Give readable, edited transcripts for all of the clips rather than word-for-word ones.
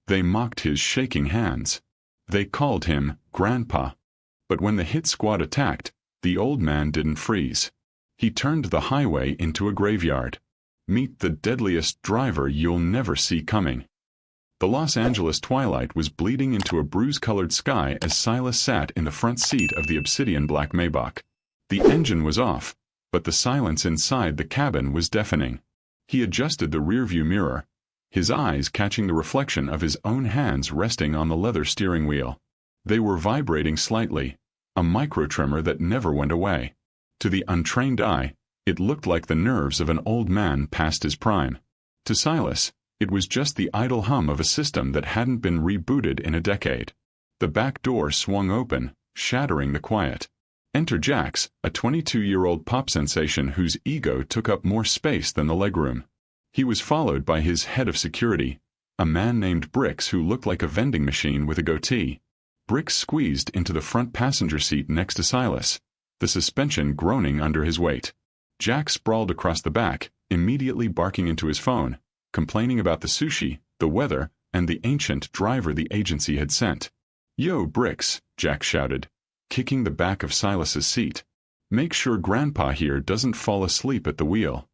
They mocked his shaking hands. They called him Grandpa. But when the hit squad attacked, the old man didn't freeze. He turned the highway into a graveyard. Meet the deadliest driver you'll never see coming. The Los Angeles twilight was bleeding into a bruise-colored sky as Silas sat in the front seat of the obsidian black Maybach. The engine was off, but the silence inside the cabin was deafening. He adjusted the rearview mirror, his eyes catching the reflection of his own hands resting on the leather steering wheel. They were vibrating slightly, a micro-tremor that never went away. To the untrained eye, it looked like the nerves of an old man past his prime. To Silas, it was just the idle hum of a system that hadn't been rebooted in a decade. The back door swung open, shattering the quiet. Enter Jax, a 22-year-old pop sensation whose ego took up more space than the legroom. He was followed by his head of security, a man named Bricks who looked like a vending machine with a goatee. Bricks squeezed into the front passenger seat next to Silas, the suspension groaning under his weight. Jack sprawled across the back, immediately barking into his phone, complaining about the sushi, the weather, and the ancient driver the agency had sent. "Yo, Bricks," Jack shouted, kicking the back of Silas's seat. "Make sure Grandpa here doesn't fall asleep at the wheel.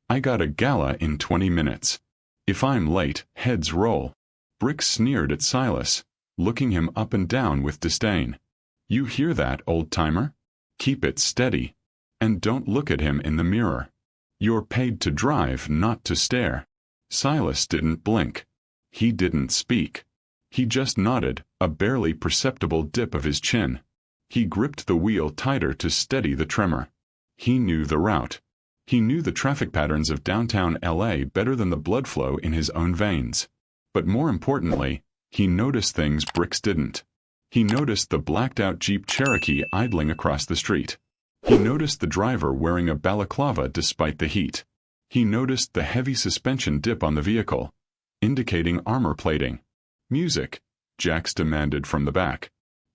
I got a gala in 20 minutes. If I'm late, heads roll." Bricks sneered at Silas, looking him up and down with disdain. "You hear that, old-timer? Keep it steady. And don't look at him in the mirror. You're paid to drive, not to stare." Silas didn't blink. He didn't speak. He just nodded, a barely perceptible dip of his chin. He gripped the wheel tighter to steady the tremor. He knew the route. He knew the traffic patterns of downtown LA better than the blood flow in his own veins. But more importantly, he noticed things Bricks didn't. He noticed the blacked-out Jeep Cherokee idling across the street. He noticed the driver wearing a balaclava despite the heat. He noticed the heavy suspension dip on the vehicle, indicating armor plating. "Music," Jax demanded from the back.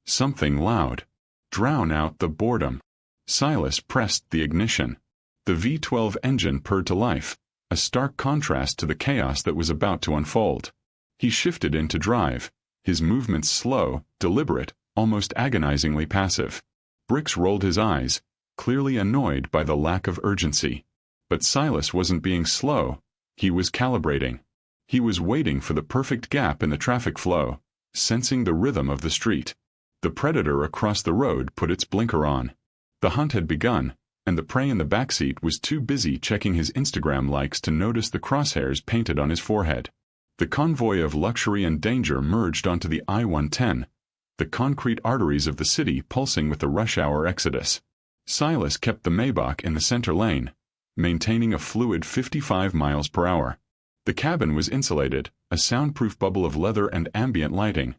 "Something loud. Drown out the boredom." Silas pressed the ignition. The V12 engine purred to life, a stark contrast to the chaos that was about to unfold. He shifted into drive, his movements slow, deliberate, almost agonizingly passive. Bricks rolled his eyes, clearly annoyed by the lack of urgency. But Silas wasn't being slow, he was calibrating. He was waiting for the perfect gap in the traffic flow, sensing the rhythm of the street. The predator across the road put its blinker on. The hunt had begun, and the prey in the backseat was too busy checking his Instagram likes to notice the crosshairs painted on his forehead. The convoy of luxury and danger merged onto the I-110, the concrete arteries of the city pulsing with the rush-hour exodus. Silas kept the Maybach in the center lane, maintaining a fluid 55 miles per hour. The cabin was insulated, a soundproof bubble of leather and ambient lighting,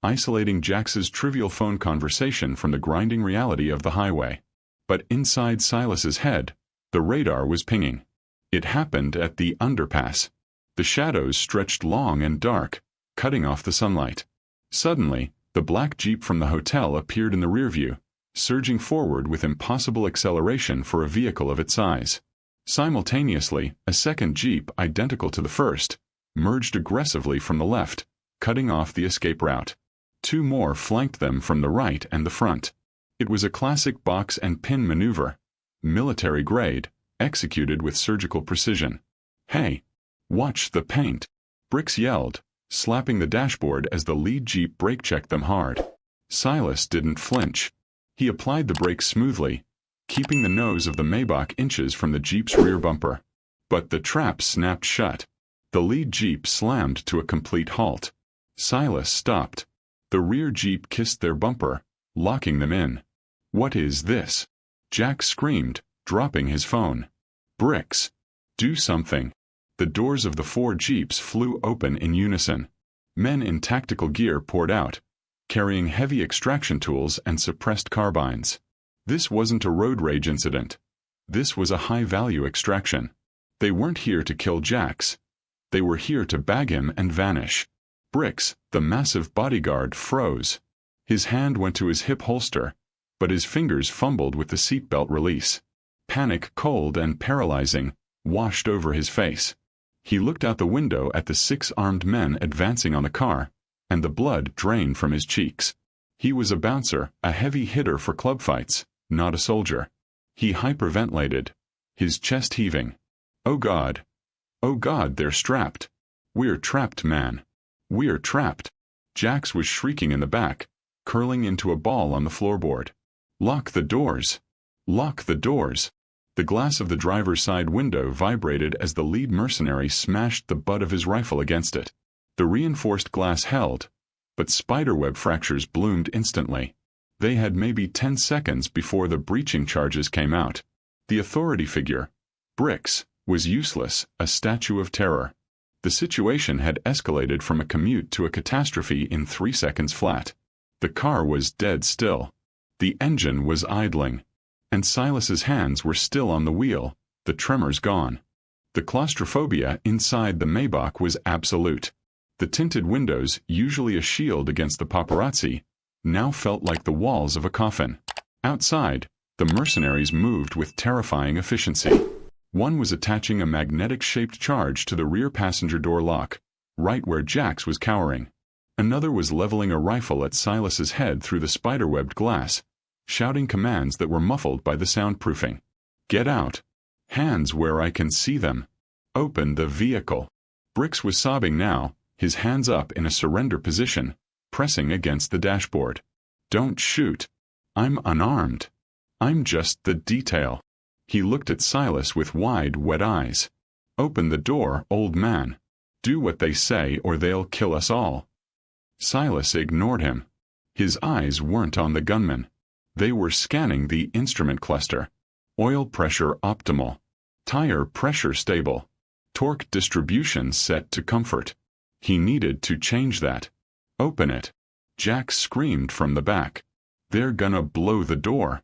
isolating Jax's trivial phone conversation from the grinding reality of the highway. But inside Silas's head, the radar was pinging. It happened at the underpass. The shadows stretched long and dark, cutting off the sunlight. Suddenly, the black Jeep from the hotel appeared in the rearview, surging forward with impossible acceleration for a vehicle of its size. Simultaneously, a second Jeep identical to the first merged aggressively from the left, cutting off the escape route. Two more flanked them from the right and the front. It was a classic box and pin maneuver, military grade, executed with surgical precision. "Hey! Watch the paint!" Bricks yelled, slapping the dashboard as the lead Jeep brake-checked them hard. Silas didn't flinch. He applied the brakes smoothly, keeping the nose of the Maybach inches from the Jeep's rear bumper. But the trap snapped shut. The lead Jeep slammed to a complete halt. Silas stopped. The rear Jeep kissed their bumper, locking them in. "What is this?" Jack screamed, dropping his phone. "Bricks! Do something!" The doors of the four Jeeps flew open in unison. Men in tactical gear poured out, carrying heavy extraction tools and suppressed carbines. This wasn't a road rage incident. This was a high-value extraction. They weren't here to kill Jax. They were here to bag him and vanish. Bricks, the massive bodyguard, froze. His hand went to his hip holster, but his fingers fumbled with the seatbelt release. Panic, cold and paralyzing, washed over his face. He looked out the window at the 6 armed men advancing on the car, and the blood drained from his cheeks. He was a bouncer, a heavy hitter for club fights, not a soldier. He hyperventilated, his chest heaving. Oh God, they're strapped. We're trapped, man. We're trapped. Jax was shrieking in the back, curling into a ball on the floorboard. Lock the doors. Lock the doors. The glass of the driver's side window vibrated as the lead mercenary smashed the butt of his rifle against it. The reinforced glass held, but spiderweb fractures bloomed instantly. They had maybe 10 seconds before the breaching charges came out. The authority figure, Bricks, was useless, a statue of terror. The situation had escalated from a commute to a catastrophe in 3 seconds flat. The car was dead still. The engine was idling. And Silas's hands were still on the wheel, the tremors gone. The claustrophobia inside the Maybach was absolute. The tinted windows, usually a shield against the paparazzi, now felt like the walls of a coffin. Outside, the mercenaries moved with terrifying efficiency. One was attaching a magnetic-shaped charge to the rear passenger door lock, right where Jax was cowering. Another was leveling a rifle at Silas's head through the spiderwebbed glass, shouting commands that were muffled by the soundproofing. Get out. Hands where I can see them. Open the vehicle. Bricks was sobbing now, his hands up in a surrender position, pressing against the dashboard. Don't shoot. I'm unarmed. I'm just the detail. He looked at Silas with wide, wet eyes. Open the door, old man. Do what they say or they'll kill us all. Silas ignored him. His eyes weren't on the gunman. They were scanning the instrument cluster. Oil pressure optimal. Tire pressure stable. Torque distribution set to comfort. He needed to change that. Open it. Jax screamed from the back. They're gonna blow the door.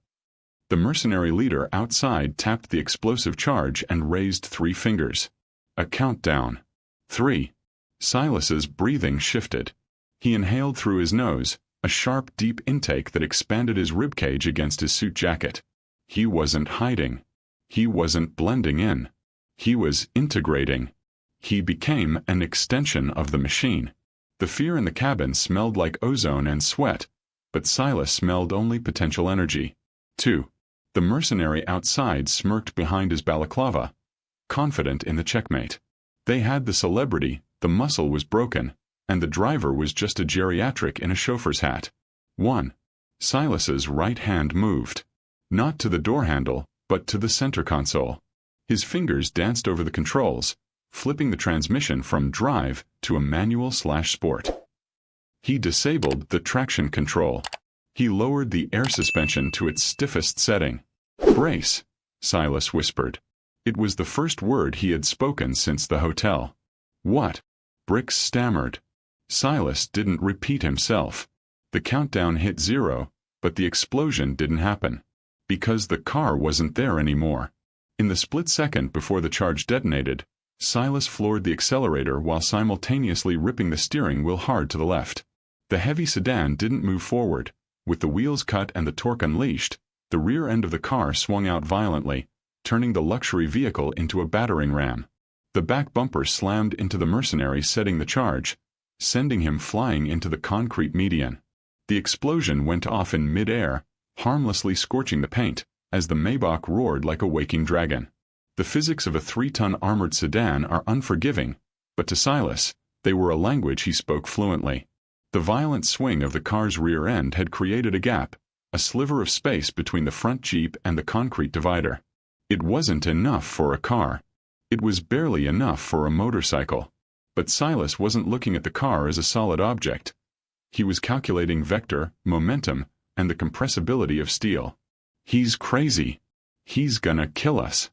The mercenary leader outside tapped the explosive charge and raised 3 fingers. A countdown. 3. Silas's breathing shifted. He inhaled through his nose, a sharp, deep intake that expanded his ribcage against his suit jacket. He wasn't hiding. He wasn't blending in. He was integrating. He became an extension of the machine. The fear in the cabin smelled like ozone and sweat, but Silas smelled only potential energy. 2. The mercenary outside smirked behind his balaclava, confident in the checkmate. They had the celebrity, the muscle was broken, and the driver was just a geriatric in a chauffeur's hat. 1. Silas's right hand moved. Not to the door handle, but to the center console. His fingers danced over the controls, flipping the transmission from drive to a manual/sport. He disabled the traction control. He lowered the air suspension to its stiffest setting. Brace, Silas whispered. It was the first word he had spoken since the hotel. What? Bricks stammered. Silas didn't repeat himself. The countdown hit 0, but the explosion didn't happen. Because the car wasn't there anymore. In the split second before the charge detonated, Silas floored the accelerator while simultaneously ripping the steering wheel hard to the left. The heavy sedan didn't move forward. With the wheels cut and the torque unleashed, the rear end of the car swung out violently, turning the luxury vehicle into a battering ram. The back bumper slammed into the mercenary setting the charge, sending him flying into the concrete median. The explosion went off in mid-air, harmlessly scorching the paint, as the Maybach roared like a waking dragon. The physics of a 3-ton armored sedan are unforgiving, but to Silas, they were a language he spoke fluently. The violent swing of the car's rear end had created a gap, a sliver of space between the front Jeep and the concrete divider. It wasn't enough for a car. It was barely enough for a motorcycle. But Silas wasn't looking at the car as a solid object. He was calculating vector, momentum, and the compressibility of steel. He's crazy. He's gonna kill us.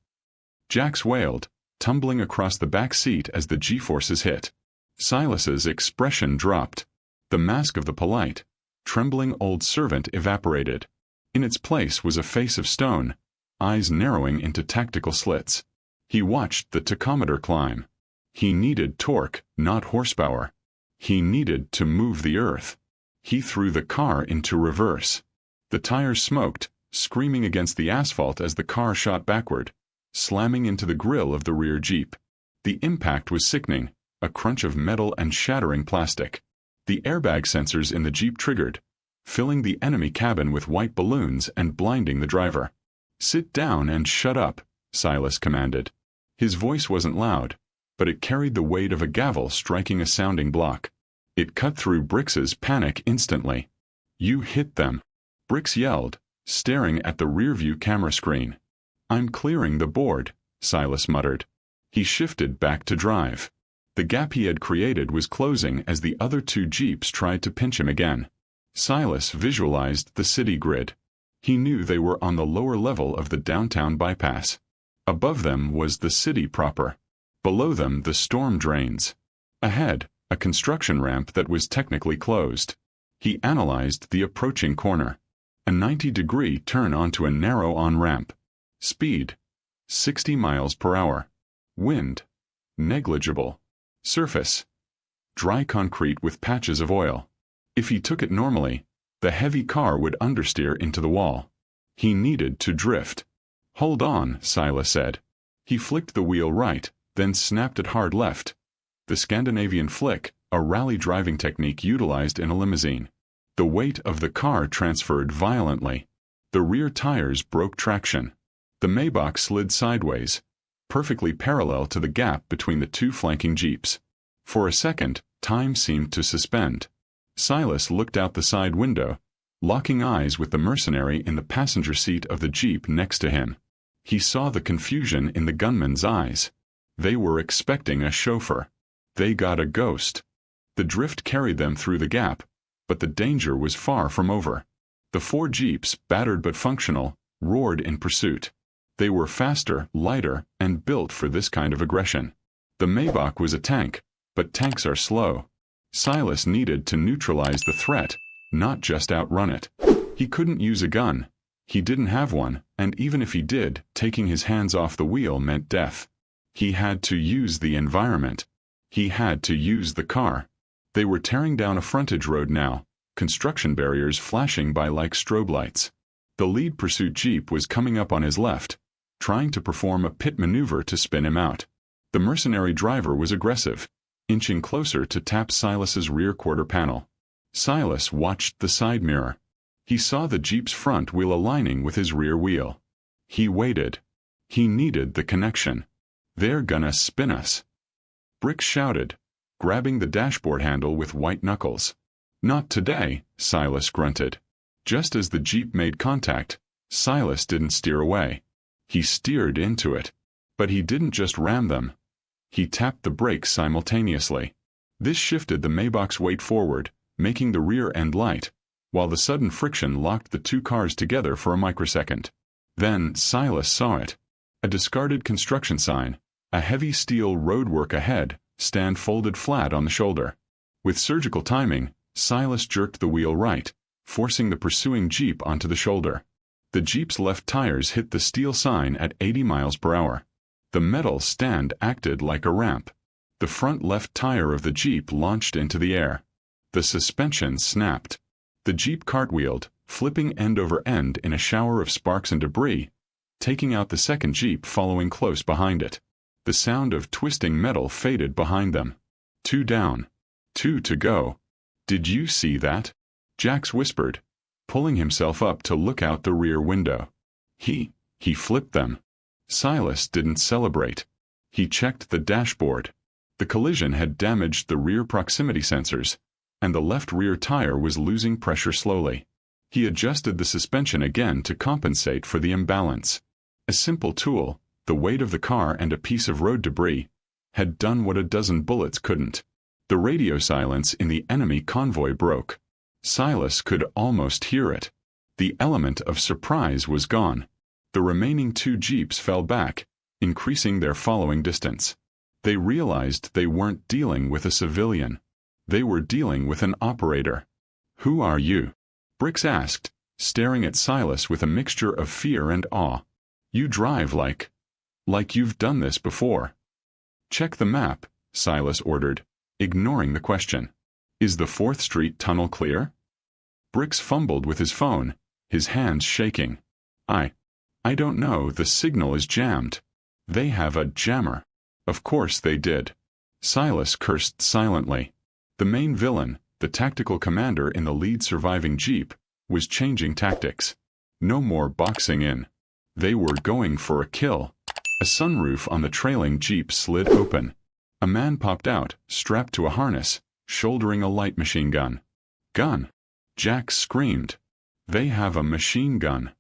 Jax wailed, tumbling across the back seat as the G-forces hit. Silas's expression dropped. The mask of the polite, trembling old servant evaporated. In its place was a face of stone, eyes narrowing into tactical slits. He watched the tachometer climb. He needed torque, not horsepower. He needed to move the earth. He threw the car into reverse. The tires smoked, screaming against the asphalt as the car shot backward, slamming into the grill of the rear Jeep. The impact was sickening, a crunch of metal and shattering plastic. The airbag sensors in the Jeep triggered, filling the enemy cabin with white balloons and blinding the driver. "Sit down and shut up," Silas commanded. His voice wasn't loud, but it carried the weight of a gavel striking a sounding block. It cut through Brix's panic instantly. "You hit them," Brix yelled, staring at the rearview camera screen. "I'm clearing the board," Silas muttered. He shifted back to drive. The gap he had created was closing as the other two Jeeps tried to pinch him again. Silas visualized the city grid. He knew they were on the lower level of the downtown bypass. Above them was the city proper. Below them the storm drains. Ahead, a construction ramp that was technically closed. He analyzed the approaching corner. A 90-degree turn onto a narrow on-ramp. Speed, 60 miles per hour. Wind, negligible. Surface, dry concrete with patches of oil. If he took it normally, the heavy car would understeer into the wall. He needed to drift. "Hold on," Silas said. He flicked the wheel right, then snapped it hard left. The Scandinavian flick, a rally driving technique utilized in a limousine. The weight of the car transferred violently. The rear tires broke traction. The Maybach slid sideways, perfectly parallel to the gap between the two flanking Jeeps. For a second, time seemed to suspend. Silas looked out the side window, locking eyes with the mercenary in the passenger seat of the Jeep next to him. He saw the confusion in the gunman's eyes. They were expecting a chauffeur. They got a ghost. The drift carried them through the gap, but the danger was far from over. The four Jeeps, battered but functional, roared in pursuit. They were faster, lighter, and built for this kind of aggression. The Maybach was a tank, but tanks are slow. Silas needed to neutralize the threat, not just outrun it. He couldn't use a gun. He didn't have one, and even if he did, taking his hands off the wheel meant death. He had to use the environment. He had to use the car. They were tearing down a frontage road now, construction barriers flashing by like strobe lights. The lead pursuit Jeep was coming up on his left, trying to perform a pit maneuver to spin him out. The mercenary driver was aggressive, inching closer to tap Silas's rear quarter panel. Silas watched the side mirror. He saw the Jeep's front wheel aligning with his rear wheel. He waited. He needed the connection. "They're gonna spin us," Brix shouted, grabbing the dashboard handle with white knuckles. "Not today," Silas grunted. Just as the Jeep made contact, Silas didn't steer away. He steered into it. But he didn't just ram them. He tapped the brakes simultaneously. This shifted the Maybach's weight forward, making the rear end light, while the sudden friction locked the two cars together for a microsecond. Then Silas saw it. A discarded construction sign, a heavy steel roadwork ahead, stand folded flat on the shoulder. With surgical timing, Silas jerked the wheel right, forcing the pursuing Jeep onto the shoulder. The Jeep's left tires hit the steel sign at 80 miles per hour. The metal stand acted like a ramp. The front left tire of the Jeep launched into the air. The suspension snapped. The Jeep cartwheeled, flipping end over end in a shower of sparks and debris, taking out the second Jeep following close behind it. The sound of twisting metal faded behind them. 2 down. 2 to go. "Did you see that?" Jax whispered, pulling himself up to look out the rear window. He flipped them. Silas didn't celebrate. He checked the dashboard. The collision had damaged the rear proximity sensors, and the left rear tire was losing pressure slowly. He adjusted the suspension again to compensate for the imbalance. A simple tool, the weight of the car and a piece of road debris, had done what a dozen bullets couldn't. The radio silence in the enemy convoy broke. Silas could almost hear it. The element of surprise was gone. The remaining 2 Jeeps fell back, increasing their following distance. They realized they weren't dealing with a civilian. They were dealing with an operator. "Who are you?" Brix asked, staring at Silas with a mixture of fear and awe. "You drive like you've done this before." "Check the map," Silas ordered, ignoring the question. "Is the 4th Street tunnel clear?" Brix fumbled with his phone, his hands shaking. I don't know, the signal is jammed. They have a jammer." Of course they did. Silas cursed silently. The main villain, the tactical commander in the lead surviving jeep, was changing tactics. No more boxing in. They were going for a kill. A sunroof on the trailing jeep slid open. A man popped out, strapped to a harness, shouldering a light machine gun. Gun! Jack screamed. They have a machine gun.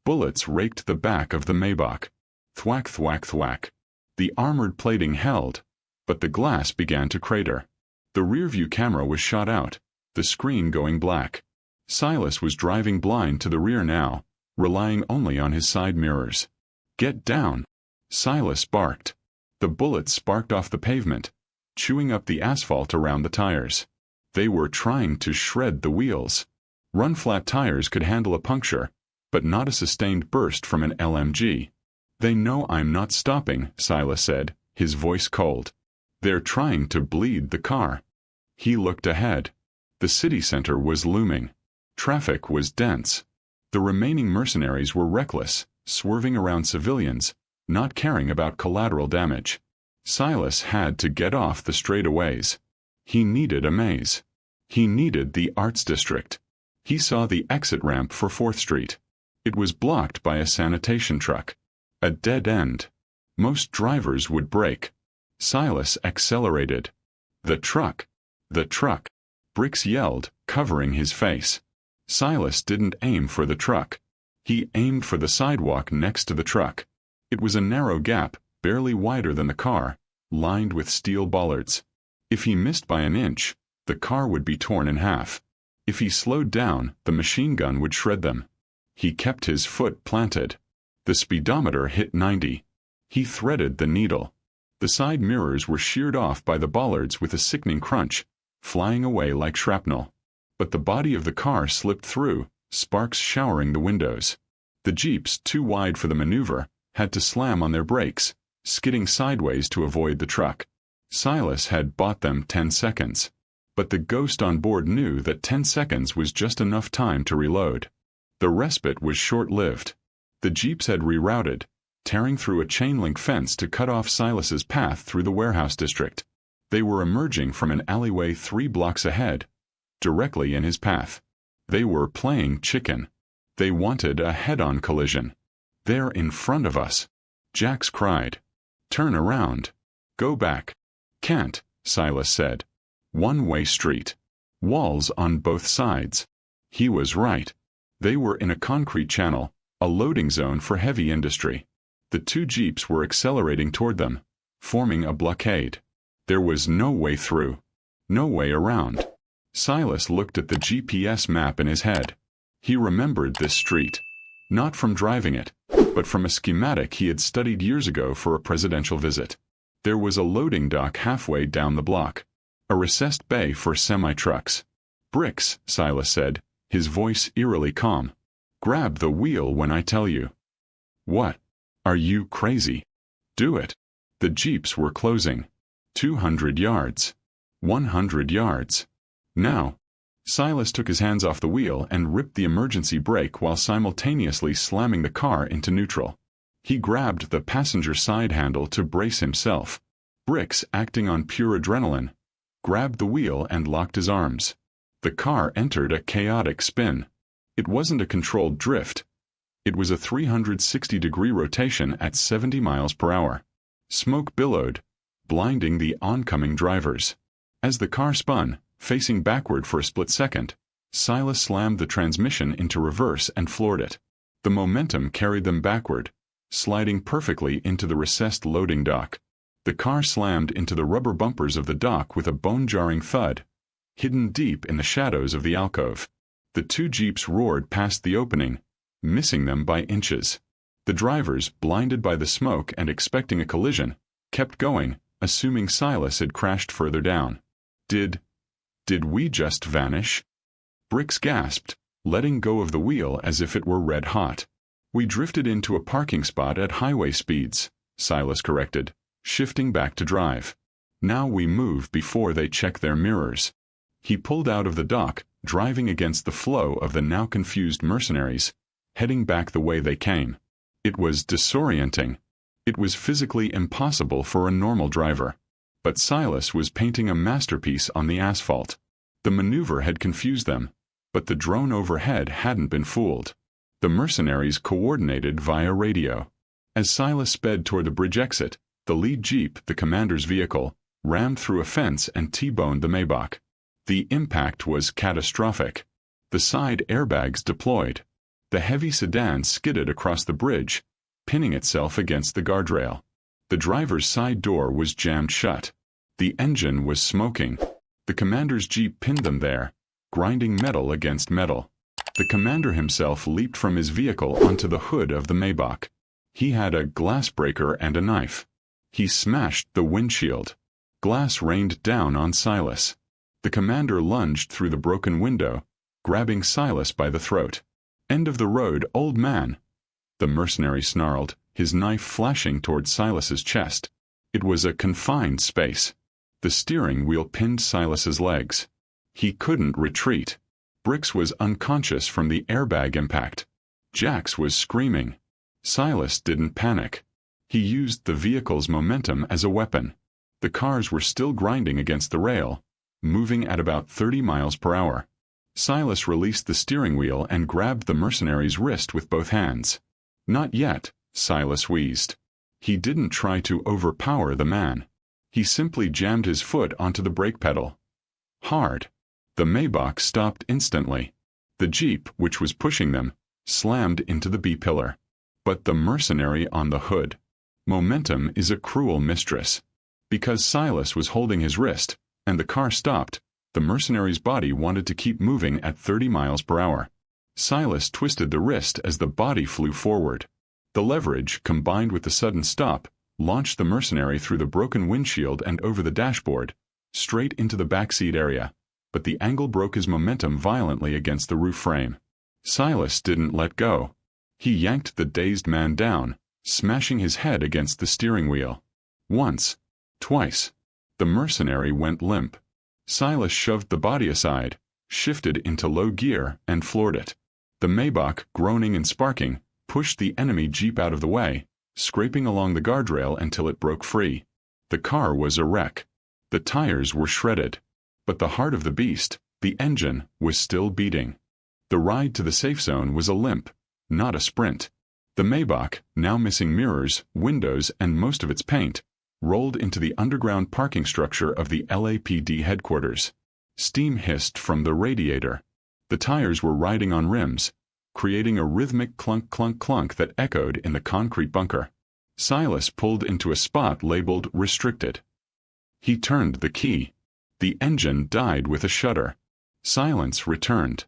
Bullets raked the back of the Maybach. Thwack, thwack, thwack. The armored plating held, but the glass began to crater. The rearview camera was shot out, the screen going black. Silas was driving blind to the rear now, relying only on his side mirrors. Get down! Silas barked. The bullets sparked off the pavement, chewing up the asphalt around the tires. They were trying to shred the wheels. Run-flat tires could handle a puncture, but not a sustained burst from an LMG. They know I'm not stopping, Silas said, his voice cold. They're trying to bleed the car. He looked ahead. The city center was looming. Traffic was dense. The remaining mercenaries were reckless, swerving around civilians, not caring about collateral damage. Silas had to get off the straightaways. He needed a maze. He needed the Arts District. He saw the exit ramp for 4th Street. It was blocked by a sanitation truck. A dead end. Most drivers would brake. Silas accelerated. The truck! The truck! Bricks yelled, covering his face. Silas didn't aim for the truck. He aimed for the sidewalk next to the truck. It was a narrow gap, barely wider than the car, lined with steel bollards. If he missed by an inch, the car would be torn in half. If he slowed down, the machine gun would shred them. He kept his foot planted. The speedometer hit 90. He threaded the needle. The side mirrors were sheared off by the bollards with a sickening crunch, flying away like shrapnel. But the body of the car slipped through, sparks showering the windows. The jeeps, too wide for the maneuver, had to slam on their brakes, skidding sideways to avoid the truck. Silas had bought them 10 seconds. But the ghost on board knew that 10 seconds was just enough time to reload. The respite was short-lived. The jeeps had rerouted, tearing through a chain-link fence to cut off Silas's path through the warehouse district. They were emerging from an alleyway 3 blocks ahead, directly in his path. They were playing chicken. They wanted a head-on collision. They're in front of us. Jax cried. Turn around. Go back. Can't, Silas said. One-way street. Walls on both sides. He was right. They were in a concrete channel, a loading zone for heavy industry. The 2 jeeps were accelerating toward them, forming a blockade. There was no way through. No way around. Silas looked at the GPS map in his head. He remembered this street. Not from driving it, but from a schematic he had studied years ago for a presidential visit. There was a loading dock halfway down the block. A recessed bay for semi-trucks. Bricks, Silas said, his voice eerily calm. Grab the wheel when I tell you. What? Are you crazy? Do it. The jeeps were closing. 200 yards. 100 yards. Now. Silas took his hands off the wheel and ripped the emergency brake while simultaneously slamming the car into neutral. He grabbed the passenger side handle to brace himself. Bricks, acting on pure adrenaline, grabbed the wheel and locked his arms. The car entered a chaotic spin. It wasn't a controlled drift. It was a 360-degree rotation at 70 miles per hour. Smoke billowed, blinding the oncoming drivers. As the car spun, facing backward for a split second, Silas slammed the transmission into reverse and floored it. The momentum carried them backward, sliding perfectly into the recessed loading dock. The car slammed into the rubber bumpers of the dock with a bone-jarring thud, hidden deep in the shadows of the alcove. The 2 jeeps roared past the opening, missing them by inches. The drivers, blinded by the smoke and expecting a collision, kept going, assuming Silas had crashed further down. Did we just vanish? Bricks gasped, letting go of the wheel as if it were red hot. We drifted into a parking spot at highway speeds, Silas corrected, shifting back to drive. Now we move before they check their mirrors. He pulled out of the dock, driving against the flow of the now confused mercenaries, heading back the way they came. It was disorienting. It was physically impossible for a normal driver. But Silas was painting a masterpiece on the asphalt. The maneuver had confused them, but the drone overhead hadn't been fooled. The mercenaries coordinated via radio. As Silas sped toward the bridge exit, the lead jeep, the commander's vehicle, rammed through a fence and T-boned the Maybach. The impact was catastrophic. The side airbags deployed. The heavy sedan skidded across the bridge, pinning itself against the guardrail. The driver's side door was jammed shut. The engine was smoking. The commander's jeep pinned them there, grinding metal against metal. The commander himself leaped from his vehicle onto the hood of the Maybach. He had a glass breaker and a knife. He smashed the windshield. Glass rained down on Silas. The commander lunged through the broken window, grabbing Silas by the throat. "End of the road, old man," the mercenary snarled, his knife flashing toward Silas's chest. It was a confined space. The steering wheel pinned Silas's legs. He couldn't retreat. Brix was unconscious from the airbag impact. Jax was screaming. Silas didn't panic. He used the vehicle's momentum as a weapon. The cars were still grinding against the rail, moving at about 30 miles per hour. Silas released the steering wheel and grabbed the mercenary's wrist with both hands. "Not yet," Silas wheezed. He didn't try to overpower the man. He simply jammed his foot onto the brake pedal. Hard. The Maybach stopped instantly. The jeep, which was pushing them, slammed into the B-pillar. But the mercenary on the hood. Momentum is a cruel mistress. Because Silas was holding his wrist, and the car stopped, the mercenary's body wanted to keep moving at 30 miles per hour. Silas twisted the wrist as the body flew forward. The leverage, combined with the sudden stop, launched the mercenary through the broken windshield and over the dashboard, straight into the backseat area, but the angle broke his momentum violently against the roof frame. Silas didn't let go. He yanked the dazed man down, smashing his head against the steering wheel. Once. Twice. The mercenary went limp. Silas shoved the body aside, shifted into low gear, and floored it. The Maybach, groaning and sparking, pushed the enemy jeep out of the way, scraping along the guardrail until it broke free. The car was a wreck. The tires were shredded. But the heart of the beast, the engine, was still beating. The ride to the safe zone was a limp, not a sprint. The Maybach, now missing mirrors, windows, and most of its paint, rolled into the underground parking structure of the LAPD headquarters. Steam hissed from the radiator. The tires were riding on rims, creating a rhythmic clunk-clunk-clunk that echoed in the concrete bunker. Silas pulled into a spot labeled Restricted. He turned the key. The engine died with a shudder. Silence returned.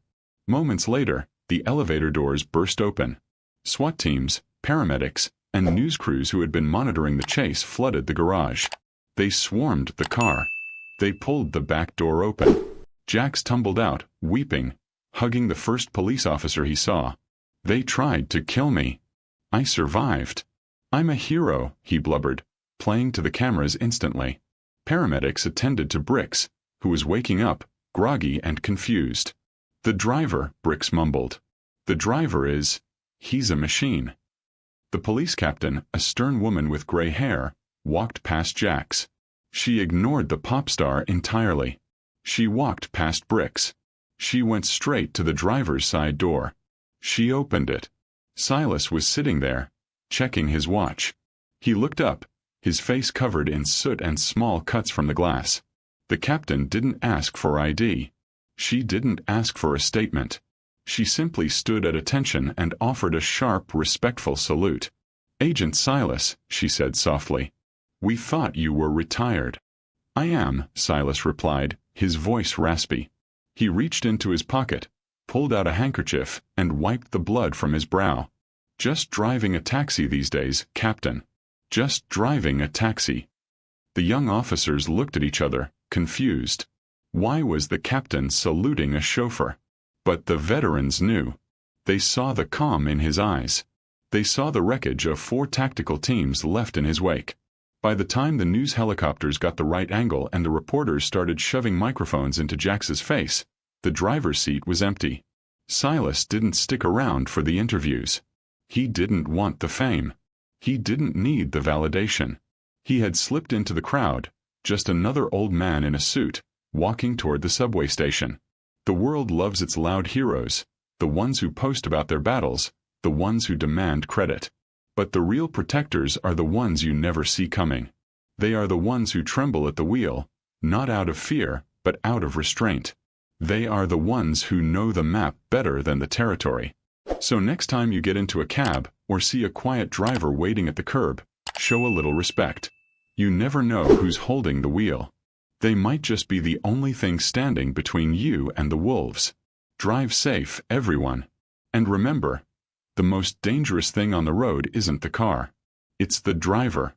Moments later, the elevator doors burst open. SWAT teams, paramedics, and news crews who had been monitoring the chase flooded the garage. They swarmed the car. They pulled the back door open. Jax tumbled out, weeping, hugging the first police officer he saw. "They tried to kill me. I survived. I'm a hero," he blubbered, playing to the cameras instantly. Paramedics attended to Brix, who was waking up, groggy and confused. "The driver," Brix mumbled. "The driver is... he's a machine." The police captain, a stern woman with gray hair, walked past Jax. She ignored the pop star entirely. She walked past Brix. She went straight to the driver's side door. She opened it. Silas was sitting there, checking his watch. He looked up, his face covered in soot and small cuts from the glass. The captain didn't ask for ID. She didn't ask for a statement. She simply stood at attention and offered a sharp, respectful salute. "Agent Silas," she said softly. "We thought you were retired." "I am," Silas replied, his voice raspy. He reached into his pocket, pulled out a handkerchief, and wiped the blood from his brow. "Just driving a taxi these days, Captain. Just driving a taxi." The young officers looked at each other, confused. Why was the captain saluting a chauffeur? But the veterans knew. They saw the calm in his eyes. They saw the wreckage of 4 tactical teams left in his wake. By the time the news helicopters got the right angle and the reporters started shoving microphones into Jax's face, the driver's seat was empty. Silas didn't stick around for the interviews. He didn't want the fame. He didn't need the validation. He had slipped into the crowd, just another old man in a suit, walking toward the subway station. The world loves its loud heroes, the ones who post about their battles, the ones who demand credit. But the real protectors are the ones you never see coming. They are the ones who tremble at the wheel, not out of fear, but out of restraint. They are the ones who know the map better than the territory. So next time you get into a cab or see a quiet driver waiting at the curb, show a little respect. You never know who's holding the wheel. They might just be the only thing standing between you and the wolves. Drive safe, everyone. And remember, the most dangerous thing on the road isn't the car. It's the driver.